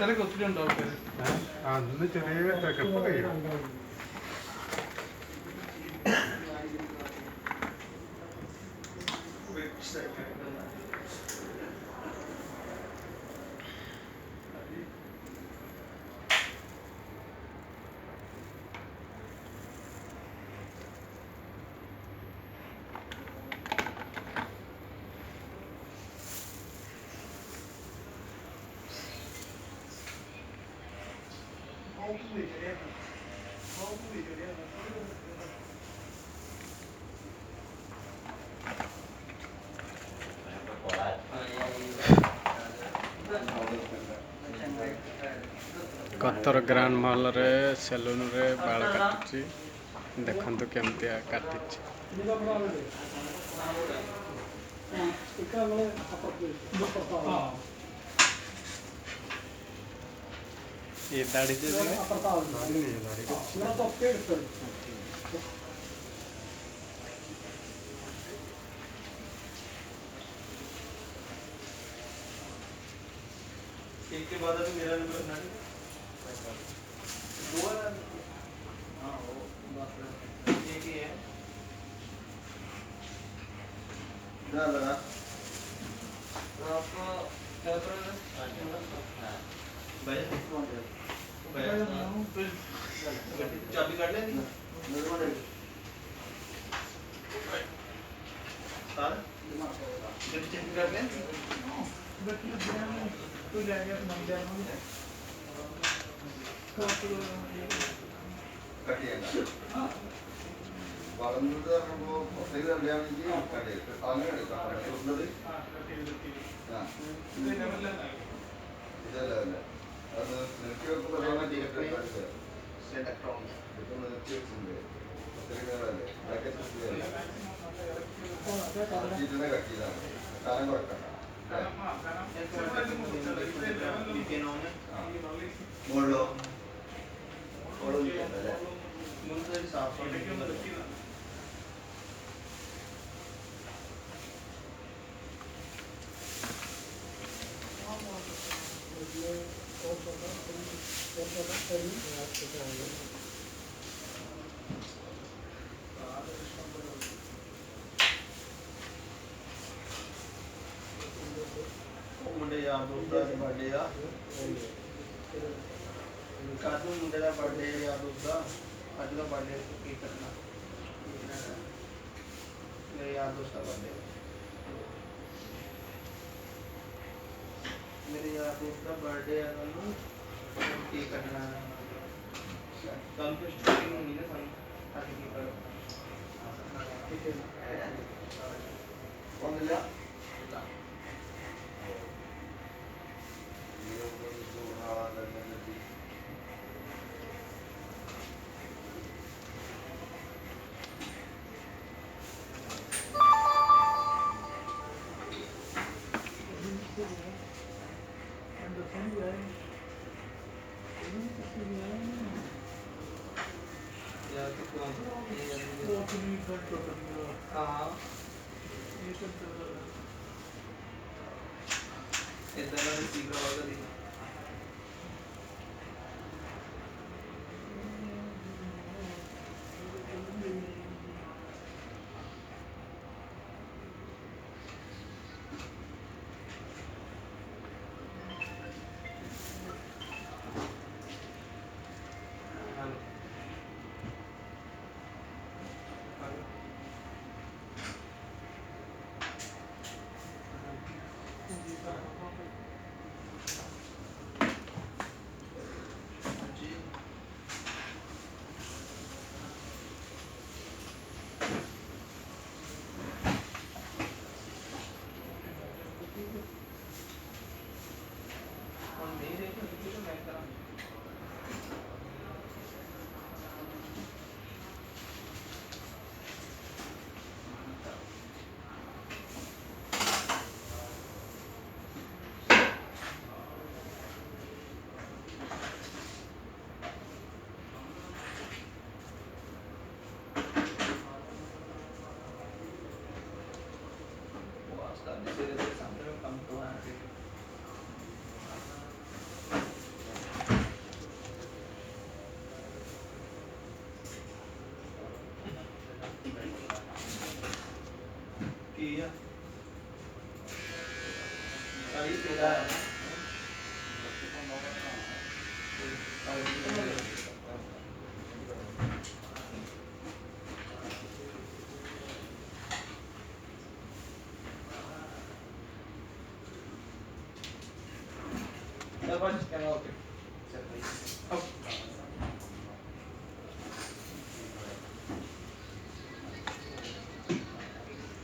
തിരക്ക് ഒത്തിരി ഉണ്ടോ ആൾക്കാർ? അന്ന് ചെറിയ തിരക്കപ്പ് കഴിയും. कतर ग्रांड मॉल रे सैलून रे बाल काटुची देखंतु केमतिया काटिची। ये दाढ़ी से एक के बाद अभी मेरा नंबर ना वो है। हाँ वो बात है, एक ही है ना लगा आपको क्या करोगे? भाई चाबी काट लेंगे सर चाबी काट लें तो जाएगा तो नहीं जाएगा कटिएगा വളർന്നത് പറയുമ്പോൾ പുറത്തേക്ക് തള്ളിയാണെങ്കിൽ കടയിൽ അങ്ങനെ എടുക്കാം കടയിലുള്ളത് ഇതല്ല അല്ല അത് നിർത്തി വെക്കുമ്പോൾ നിർത്തി വെച്ചിട്ടുണ്ട് പുറത്തേക്ക് കട്ടിയതാണ് കാലം കുറക്കണം മുകളിലോ അല്ലേ മുൻപ് സാഫ് मुंडे यार दोस्त का बर्थडे आ काजू मुंडे का बर्थडे यार दोस्त का आज का बर्थडे केक करना मेरे यार दोस्त का बर्थडे मेरे यार दोस्त का बर्थडे है कल केक करना कल को शूटिंग होनी है सारी ताकि केक करो ठीक है कौन मिला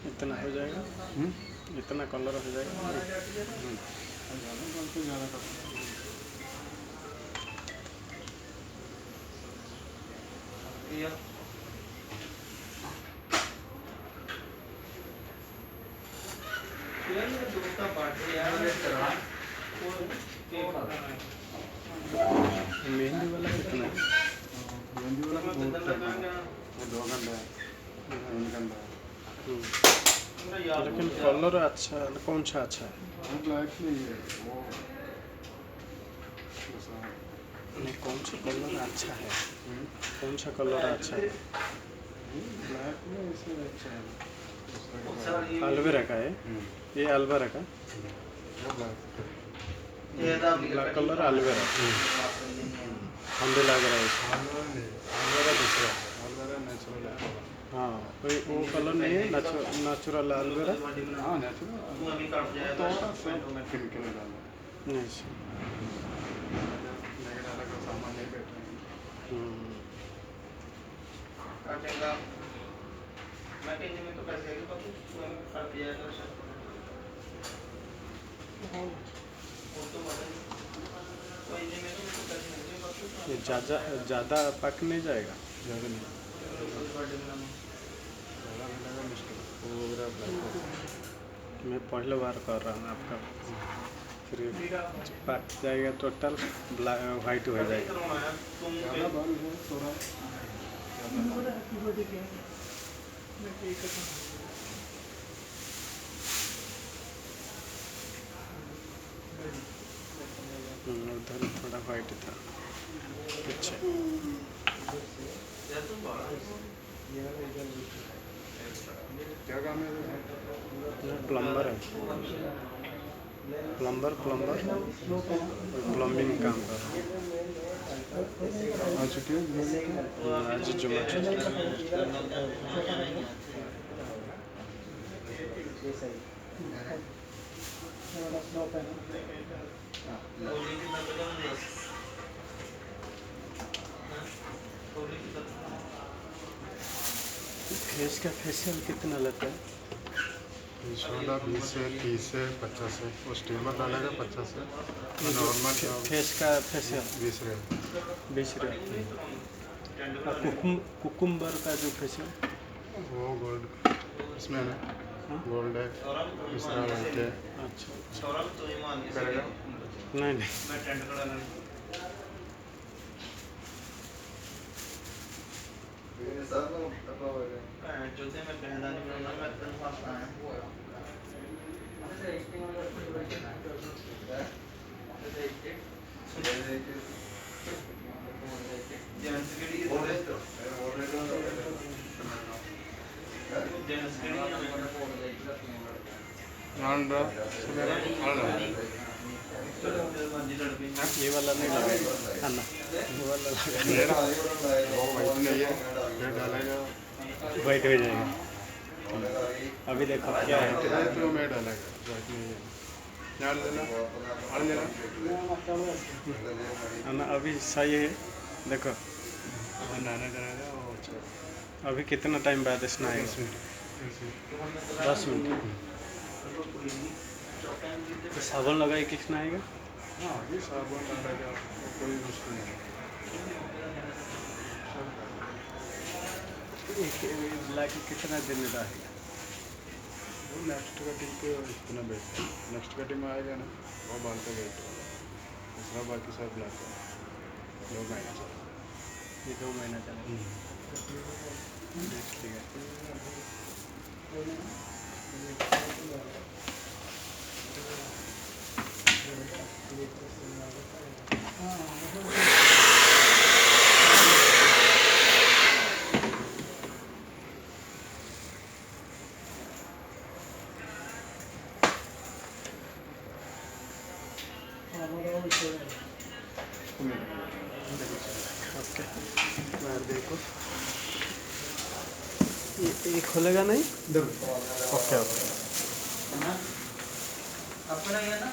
इतना हो जाएगा, इतना कलर हो जाएगा। दोस्त का बर्थडे यार, मेहंदी वाला कितना है? मेहंदी वाला तो बहुत टाइम है, वो 2 घंटे है, 3 घंटे है। लेकिन कलर अच्छा, कौन सा अच्छा है? वो ब्लैक नहीं है, वो ऐसा है। नहीं, कौन सा कलर अच्छा है? कौन सा कलर अच्छा है? ब्लैक में इसे अच्छा है, दूसरा के बाद। एलोवेरा का है ये, एलोवेरा का वो ब्लैक ब्लैक कलर एलोवेरा ठंडे लग रहा है इसमें। अलवेरा दूसरा, अलवेरा नेचुरल है। हाँ, वो कलर नहीं है, नेचुरल एलोवेरा हाँ नेचुरल, थोड़ा सा केमिकल डाला नहीं सर। नहीं डाला का सामान नहीं बैठ रहा काटेगा मैं कहने में तो पैसे आएगा बाकी तू हमें काट दिया है सर वो तो मदद कोई नहीं में तो पैसे नहीं बाकी ये ज़्यादा पक नहीं जाएगा। ज़्यादा नहीं, बर्थडे में ज़्यादा मिलेगा मुश्किल, पूरा ब्लैक है। मैं पहले बार कर रहा हूँ आपका, फिर पक जाएगा टोटल ब्लैक वाइट हो जाएगा। तुम ज़्यादा बाल है थोड़ा उधर थोड़ा वाइट था। अच्छा, क्या काम है? प्लम्बर है, प्लम्बर प्लम्बिंग काम कर रहा आज छुट्टी है, हूँ। आज जुम्मा छुट्टी। फेस का फेशियल कितना लेता है? 20 से 30 से 50 से, वो स्टीमर डालेगा 50 से, नॉर्मल फेस का फेशियल 20 रहे। 20 रुपये। और कुकुम्बर का जो फेशियल वो गोल्ड इसमें है, गोल्ड है, दूसरा वाइट है। अच्छा सौरभ तो ईमान करेगा? नहीं मैं टेंट खड़ा कर चौथे में पहला नहीं बनना मैं तेरे पास आया ये वाला नहीं लगेगा अन्ना, ये वाला लगेगा। वो वाइट नहीं है, ये डालेगा वाइट हो जाएगा। अभी देखो क्या है। तो मैं डालेगा, वाइट नहीं है। डाल देना, डाल देना। अन्ना अभी सही है, देखो नाना डालेगा वो अच्छा। अभी कितना टाइम बाद इसना आएगा? 10 मिनट। तो साबुन लगाए कितना आएगा? हाँ ये साबुन डालेगा, कोई मुश्किल नहीं। एक लाके कितना दिन में रहेगा? वो नेक्स्ट कटिंग पे इतना बैठ, नेक्स्ट कटिंग में आएगा ना, वो बाल का वेट होगा, दूसरा बाकी सब ब्लैक है। 2 महीने चला। ये 2 महीना चलेगा। देख लिया। ये खुलेगा नहीं? देखो ओके ओके। अपना ये ना